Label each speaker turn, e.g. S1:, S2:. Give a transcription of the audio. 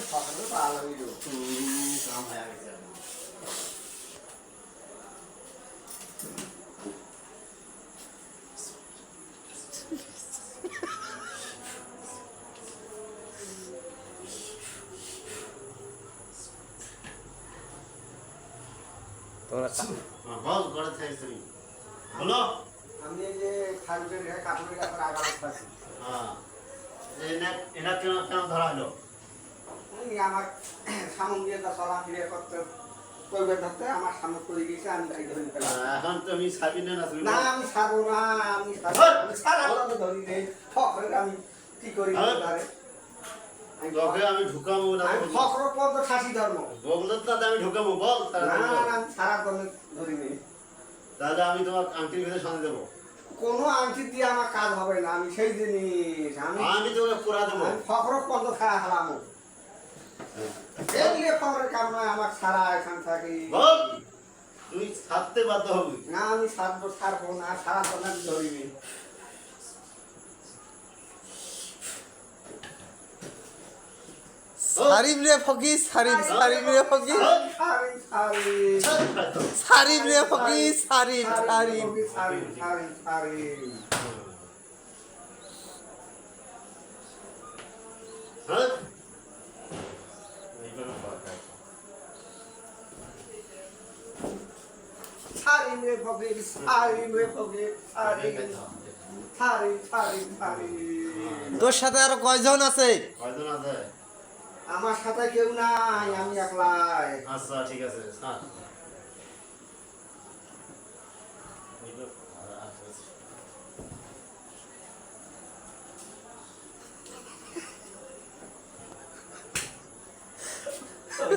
S1: সকালে ভালো হইল
S2: কাম হয়ে গেছে
S3: তোমরা
S2: বল করে থাকছ বলো
S1: আমি এই যে খালুটের কাপড়ের কাপড় আগাম পাচ্ছি
S2: হ্যাঁ এনা এনা কেন কেন ধরা হলো
S1: আমার সামন দিয়ে তা চলা ফিরে করতে করবে ধরতে আমার সামনে পড়ে গেছে আমি তাই ধরে ফেলাম
S2: এখন তুমি ছাবি না তুমি
S1: না আমি ছাড়বো না আমি ছাড়াবো ধরি নেই ফখরে আমি কি করি তারে
S2: তোকে আমি ঢুকাবো না
S1: আমি ফখর পর্যন্ত খাসি ধর্ম
S2: বলতো না আমি ঢুকাবো বল
S1: না না আমি ছাড়া করলে ধরি নেই
S2: তাহলে আমি তোমার আংটির ভিতরে সঙ্গে দেবো
S1: কোনো আংটি দিয়ে আমার কাজ হবে না আমি সেই জিনিস
S2: আমি তোকে পুরা দেবো
S1: আমি ফখর পর্যন্ত খাওয়া হারামো এগুলো খবরের কাম নয় আমার সারা এখান থাকি
S2: বল তুই ছাড়তে বাধ্য হবি
S1: না আমি ছাড়বো না সারা করলে আমি ধরিনি
S3: সারিম রে ফকিস সারিম সারিম রে ফকিস সারিম রে ফকিস সারিম সারিম
S2: হ্যাঁ
S3: তোর সাথে আরো কয়জন আছে?
S2: কয়জন আছে?
S1: আমার সাথে কেউ নাই, আমি একলাই।
S2: আচ্ছা ঠিক আছে।